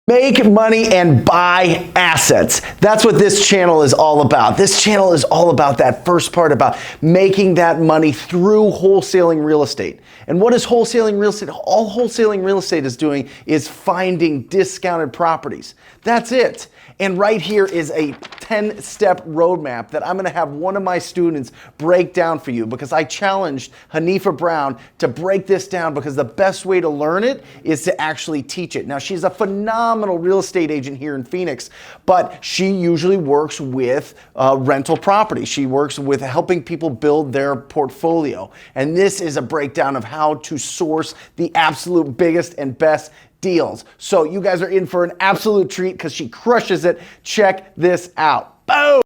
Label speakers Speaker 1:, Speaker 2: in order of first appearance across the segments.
Speaker 1: Make money and buy assets. That's what this channel is all about. This channel is all about that first part, about making that money through wholesaling real estate. And what is wholesaling real estate? All wholesaling real estate is doing is finding discounted properties. That's it. And right here is a 10-step roadmap that I'm gonna have one of my students break down for you, because I challenged Hanifah Brown to break this down, because the best way to learn it is to actually teach it. Now, she's a phenomenal real estate agent here in Phoenix, but she usually works with rental property. She works with helping people build their portfolio. And this is a breakdown of how to source the absolute biggest and best deals. So you guys are in for an absolute treat, because she crushes it. Check this out. Boom!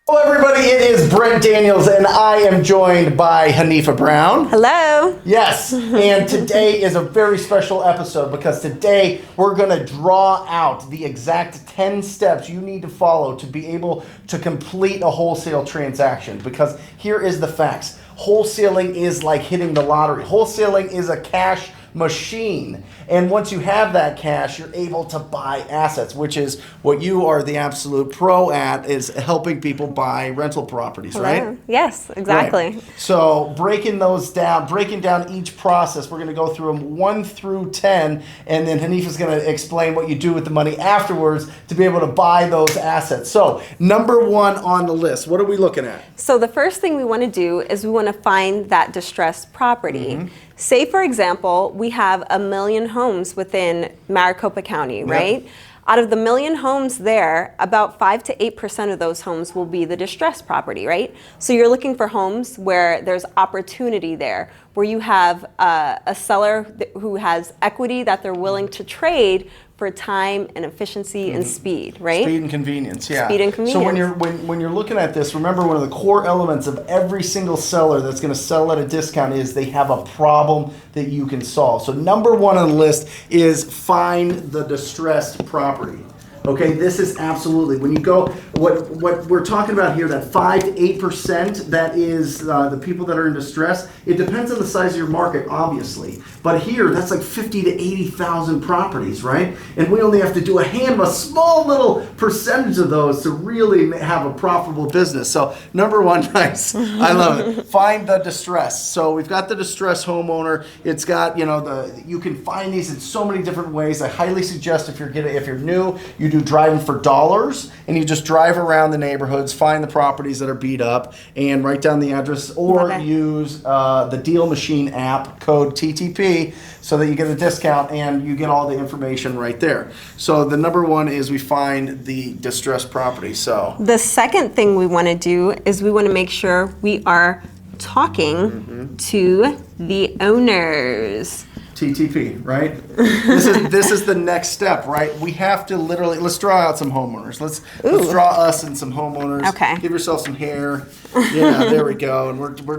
Speaker 1: Hello everybody, it is Brent Daniels and I am joined by Hanifah Brown.
Speaker 2: Hello.
Speaker 1: Yes, and today is a very special episode, because today we're going to draw out the exact 10 steps you need to follow to be able to complete a wholesale transaction. Because here is the facts. Wholesaling is like hitting the lottery. Wholesaling is a cash machine. And once you have that cash, you're able to buy assets, which is what you are the absolute pro at, is helping people buy rental properties, right?
Speaker 2: Yes, exactly.
Speaker 1: Right. So breaking down each process, we're going to go through them 1 through 10, and then Hanifah's going to explain what you do with the money afterwards to be able to buy those assets. So number 1 on the list, what are we looking at?
Speaker 2: So the first thing we want to do is we want to find that distressed property. Mm-hmm. Say, for example, we have 1 million homes within Maricopa County, right? Yep. Out of the 1 million homes there, about 5 to 8% of those homes will be the distressed property, right? So you're looking for homes where there's opportunity there, where you have a seller who has equity that they're willing to trade for time and efficiency and speed, right?
Speaker 1: Speed and convenience, yeah.
Speaker 2: Speed and convenience.
Speaker 1: So when you're looking at this, remember, one of the core elements of every single seller that's going to sell at a discount is they have a problem that you can solve. So number 1 on the list is find the distressed property. Okay, this is absolutely, when you go, what we're talking about here, that 5 to 8%, that is the people that are in distress. It depends on the size of your market, obviously. But here, that's like 50 to 80,000 properties, right? And we only have to do a small little percentage of those to really have a profitable business. So number 1, nice, I love it. Find the distress. So we've got the distressed homeowner. It's got, you can find these in so many different ways. I highly suggest if you're new, you do driving for dollars, and you just drive around the neighborhoods, find the properties that are beat up, and write down the address, or use the Deal Machine app, code TTP, so that you get a discount and you get all the information right there. So the number 1 is we find the distressed property. So
Speaker 2: the second thing we want to do is we want to make sure we are talking to the owners.
Speaker 1: TTP, right? This is the next step, right? We have to literally, let's draw out some homeowners. Let's draw us and some homeowners.
Speaker 2: Okay.
Speaker 1: Give yourself some hair. Yeah, there we go. And we're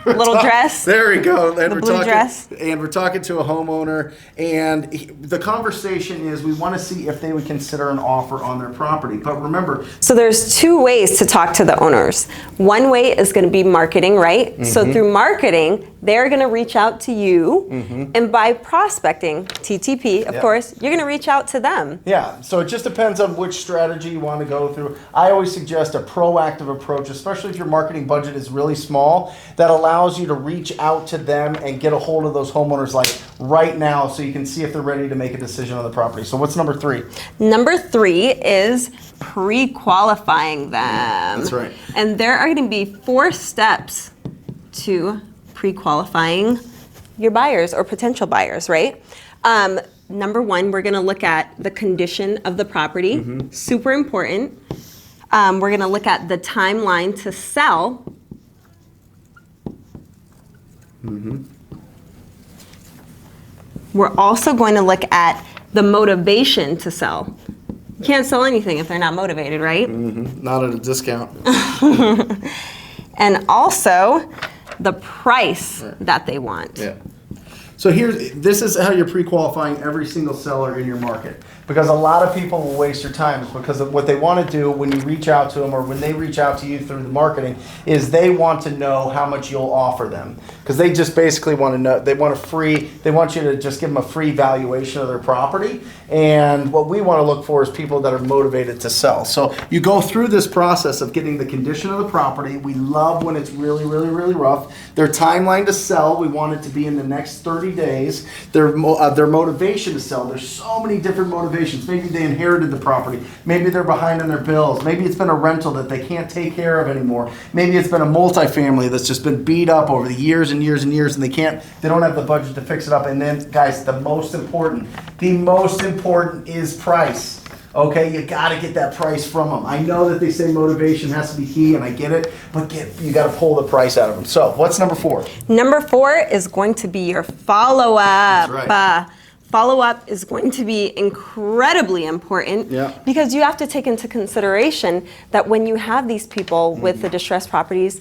Speaker 2: little dress.
Speaker 1: There we go. And
Speaker 2: the blue dress.
Speaker 1: And we're talking to a homeowner, and the conversation is we want to see if they would consider an offer on their property. But remember,
Speaker 2: so there's 2 ways to talk to the owners. One way is going to be marketing, right? Mm-hmm. So through marketing, they're going to reach out to you, and by prospecting, TTP, of course, you're going to reach out to them.
Speaker 1: Yeah, so it just depends on which strategy you want to go through. I always suggest a proactive approach, especially if your marketing budget is really small, that allows you to reach out to them and get a hold of those homeowners like right now, so you can see if they're ready to make a decision on the property. So what's number 3? Number
Speaker 2: 3 is pre-qualifying them.
Speaker 1: That's right.
Speaker 2: And there are going to be 4 steps to pre-qualifying your buyers or potential buyers, right? Number 1, we're going to look at the condition of the property. Super important. We're going to look at the timeline to sell. We're also going to look at the motivation to sell. You can't sell anything if they're not motivated, right?
Speaker 1: Not at a discount.
Speaker 2: And also the price that they want.
Speaker 1: Yeah. So this is how you're pre-qualifying every single seller in your market. because a lot of people will waste your time because of what they want to do when you reach out to them or when they reach out to you through the marketing is they want to know how much you'll offer them, because they just basically want to know, they want you to just give them a free valuation of their property. And what we want to look for is people that are motivated to sell. So you go through this process of getting the condition of the property. We love when it's really, really, really rough. Their timeline to sell, we want it to be in the next 30 days. Their motivation to sell, there's so many different motivations. Maybe they inherited the property. Maybe they're behind on their bills. Maybe it's been a rental that they can't take care of anymore. Maybe it's been a multifamily that's just been beat up over the years and years and years, and they don't have the budget to fix it up. And then, guys, the most important is price. Okay, you got to get that price from them. I know that they say motivation has to be key, and I get it, but you got to pull the price out of them. So, what's number 4?
Speaker 2: Number 4 is going to be your follow-up.
Speaker 1: That's right.
Speaker 2: Follow-up is going to be incredibly important because you have to take into consideration that when you have these people with the distressed properties,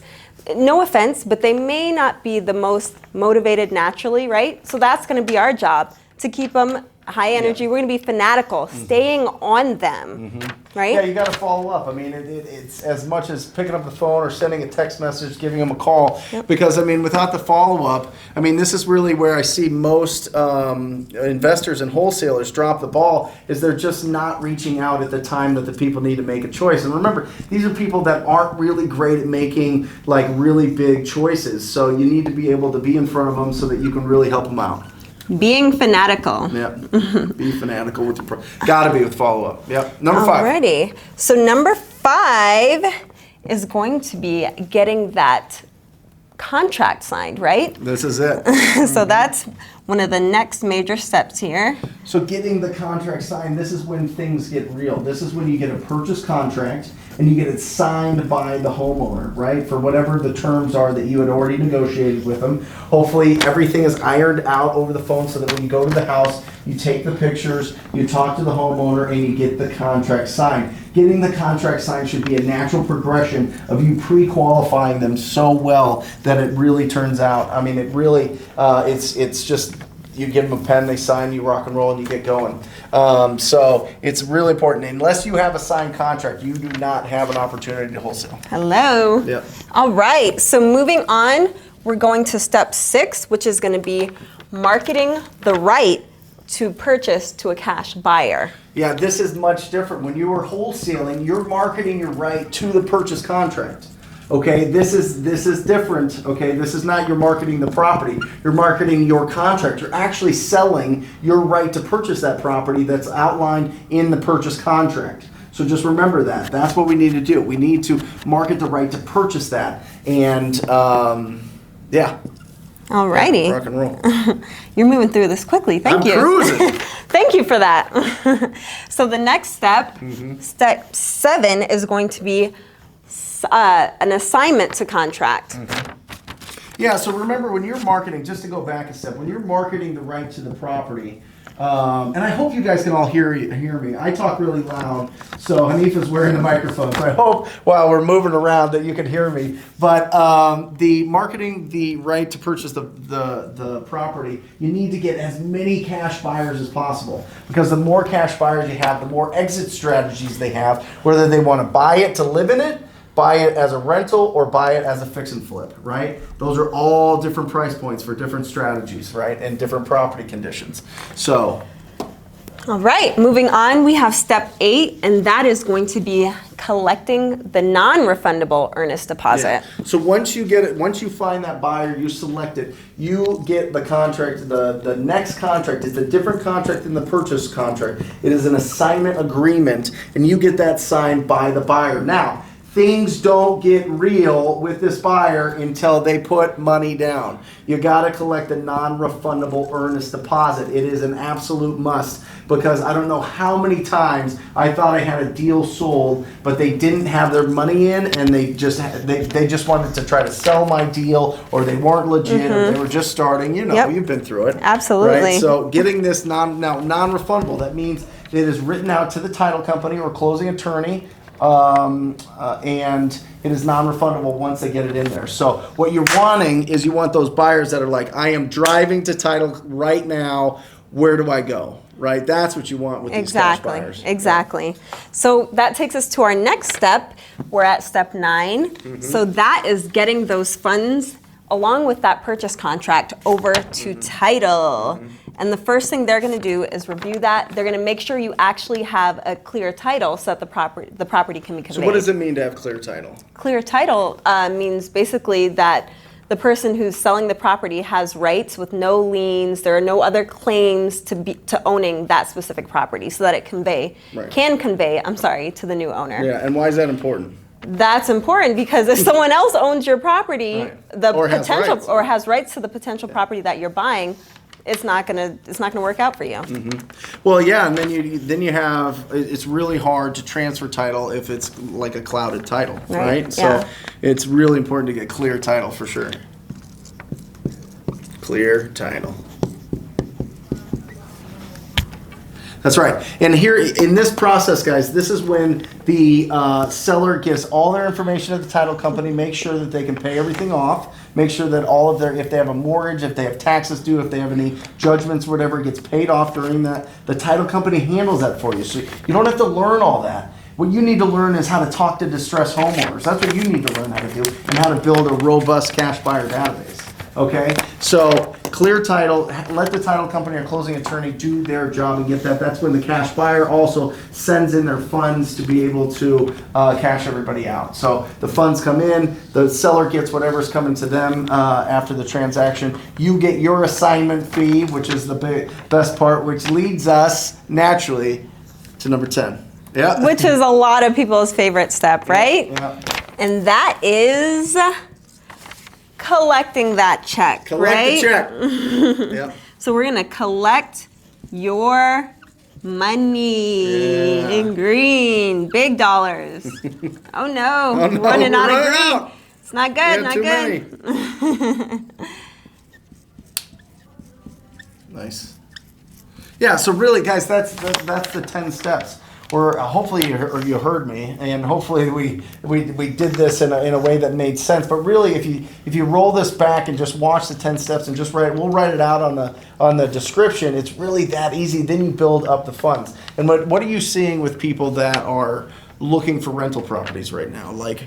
Speaker 2: no offense, but they may not be the most motivated naturally, right? So that's going to be our job, to keep them high energy. We're going to be fanatical, staying on them, right?
Speaker 1: Yeah, you got to follow up. I mean, it's as much as picking up the phone or sending a text message, giving them a call. Because, I mean, without the follow-up, I mean, this is really where I see most investors and wholesalers drop the ball, is they're just not reaching out at the time that the people need to make a choice. And remember, these are people that aren't really great at making, like, really big choices. So you need to be able to be in front of them so that you can really help them out.
Speaker 2: Being fanatical.
Speaker 1: Yep. Be fanatical with your gotta be with follow-up. Yep. Number 5.
Speaker 2: Alrighty. So number 5 is going to be getting that contract signed, right?
Speaker 1: This is it.
Speaker 2: So that's one of the next major steps here.
Speaker 1: So getting the contract signed, this is when things get real. This is when you get a purchase contract and you get it signed by the homeowner, right? For whatever the terms are that you had already negotiated with them. Hopefully everything is ironed out over the phone so that when you go to the house, you take the pictures, you talk to the homeowner, and you get the contract signed. Getting the contract signed should be a natural progression of you pre-qualifying them so well that it really turns out, I mean, it really, it's just, you give them a pen, they sign, you rock and roll, and you get going. So it's really important. Unless you have a signed contract, you do not have an opportunity to wholesale.
Speaker 2: Hello.
Speaker 1: Yep.
Speaker 2: All right. So moving on, we're going to step 6, which is going to be marketing the right to purchase to a cash buyer.
Speaker 1: Yeah, this is much different. When you are wholesaling, you're marketing your right to the purchase contract. Okay, this is different. Okay, this is not you're marketing the property. You're marketing your contract. You're actually selling your right to purchase that property that's outlined in the purchase contract. So just remember that. That's what we need to do. We need to market the right to purchase that. And yeah.
Speaker 2: Alrighty.
Speaker 1: Rock and roll.
Speaker 2: You're moving through this quickly. Thank you.
Speaker 1: I'm cruising.
Speaker 2: Thank you for that. So the next step, step 7, is going to be an assignment to contract.
Speaker 1: Yeah, so remember when you're marketing, just to go back a step, when you're marketing the right to the property, and I hope you guys can all hear me. I talk really loud, so Hanifah's wearing the microphone, so I hope while we're moving around that you can hear me. But the marketing the right to purchase the property, you need to get as many cash buyers as possible, because the more cash buyers you have, the more exit strategies they have, whether they want to buy it to live in it, buy it as a rental, or buy it as a fix and flip, right? Those are all different price points for different strategies, right? And different property conditions. So,
Speaker 2: all right, moving on, we have step 8, and that is going to be collecting the non-refundable earnest deposit.
Speaker 1: yeah. So once you get it, once you find that buyer, you select it, you get the contract. The next contract is a different contract than the purchase contract. It is an assignment agreement, and you get that signed by the buyer. Now, things don't get real with this buyer until they put money down. You got to collect a non-refundable earnest deposit. It is an absolute must, because I don't know how many times I thought I had a deal sold, but they didn't have their money in, and they just wanted to try to sell my deal, or they weren't legit, or they were just starting. You know, you've been through it.
Speaker 2: Absolutely.
Speaker 1: Right? So getting this non-refundable, that means it is written out to the title company or closing attorney. And it is non-refundable once they get it in there. So what you're wanting is, you want those buyers that are like, I am driving to title right now, where do I go? right? That's what you want with these cash buyers.
Speaker 2: Exactly. So that takes us to our next step. We're at step 9. So that is getting those funds along with that purchase contract over to title. And the first thing they're going to do is review that. They're going to make sure you actually have a clear title so that the property can be conveyed.
Speaker 1: So what does it mean to have clear title?
Speaker 2: Clear title means basically that the person who's selling the property has rights with no liens. There are no other claims to owning that specific property, so that it can convey to the new owner.
Speaker 1: Yeah, and why is that important?
Speaker 2: That's important because if someone else owns your property, has rights to the potential property that you're buying, it's not gonna work out for you.
Speaker 1: Well, yeah, and then you have, it's really hard to transfer title if it's like a clouded title, right?
Speaker 2: Yeah.
Speaker 1: So it's really important to get clear title for sure. Clear title. That's right. And here in this process, guys, this is when the seller gives all their information to the title company, make sure that they can pay everything off, make sure that all of if they have a mortgage, if they have taxes due, if they have any judgments, whatever, gets paid off during that. The title company handles that for you. So you don't have to learn all that. What you need to learn is how to talk to distressed homeowners. That's what you need to learn how to do, and how to build a robust cash buyer database. Okay, so clear title, let the title company or closing attorney do their job and get that. That's when the cash buyer also sends in their funds to be able to cash everybody out. So the funds come in, the seller gets whatever's coming to them after the transaction. You get your assignment fee, which is the best part, which leads us naturally to number 10. Yeah.
Speaker 2: Which is a lot of people's favorite step, right?
Speaker 1: Yeah.
Speaker 2: And that is collecting that check,
Speaker 1: Collect the check. Yep.
Speaker 2: So we're gonna collect your money in green, big dollars. Oh no, running out of green. It's not good, not good.
Speaker 1: Nice. Yeah, so really, guys, that's the 10 steps. Or hopefully you heard me, and hopefully we did this in a way that made sense. But really, if you roll this back and just watch the 10 steps and just we'll write it out on the description. It's really that easy. Then you build up the funds. And what are you seeing with people that are looking for rental properties right now? Like,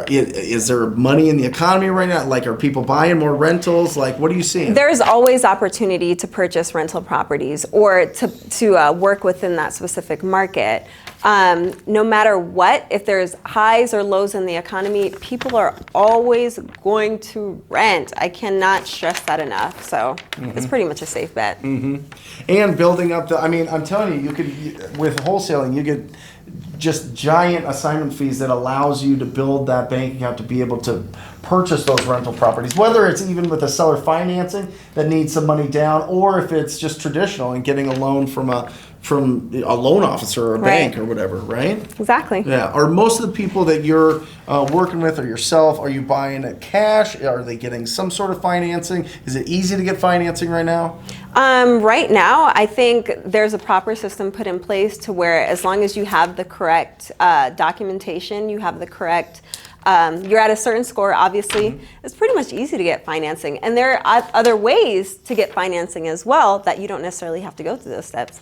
Speaker 1: is there money in the economy right now? Like, are people buying more rentals? Like, what are you seeing?
Speaker 2: There's always opportunity to purchase rental properties or to work within that specific market. No matter what, if there's highs or lows in the economy, people are always going to rent. I cannot stress that enough. So it's pretty much a safe bet.
Speaker 1: And building up I'm telling you, with wholesaling, you get just giant assignment fees that allows you to build that bank account to be able to purchase those rental properties, whether it's even with a seller financing that needs some money down, or if it's just traditional and getting a loan from a loan officer or a bank or whatever, right?
Speaker 2: Exactly.
Speaker 1: Yeah. Are most of the people that you're working with or yourself, are you buying it cash? Are they getting some sort of financing? Is it easy to get financing right now?
Speaker 2: Right now, I think there's a proper system put in place to where as long as you have the correct documentation, you have the correct you're at a certain score, obviously, it's pretty much easy to get financing. And there are other ways to get financing as well that you don't necessarily have to go through those steps.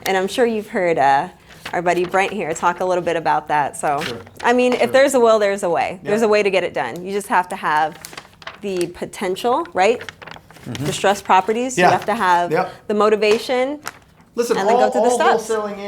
Speaker 2: And I'm sure you've heard our buddy Brent here talk a little bit about that. So, if there's a will, there's a way. There's a way to get it done. You just have to have the potential, right? Distressed properties, you have to have the motivation.
Speaker 1: Listen,
Speaker 2: and then
Speaker 1: all
Speaker 2: go through the steps.
Speaker 1: Wholesaling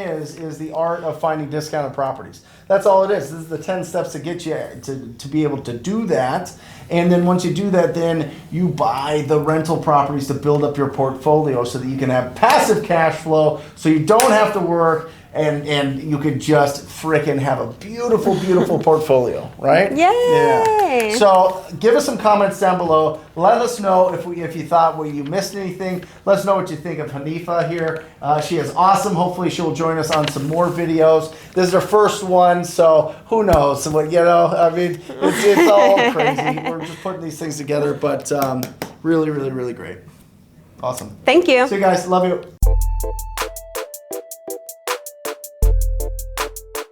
Speaker 1: is the art of finding discounted properties. That's all it is. This is the 10 steps to get you to be able to do that. And then once you do that, then you buy the rental properties to build up your portfolio so that you can have passive cash flow so you don't have to work and you could just frickin' have a beautiful, beautiful portfolio, right?
Speaker 2: Yay!
Speaker 1: Yeah. So give us some comments down below. Let us know if you thought you missed anything. Let us know what you think of Hanifah here. She is awesome. Hopefully she'll join us on some more videos. This is her first one, so who knows? So, it's all crazy. We're just putting these things together, but really, really, really great. Awesome.
Speaker 2: Thank you.
Speaker 1: See you guys. Love you.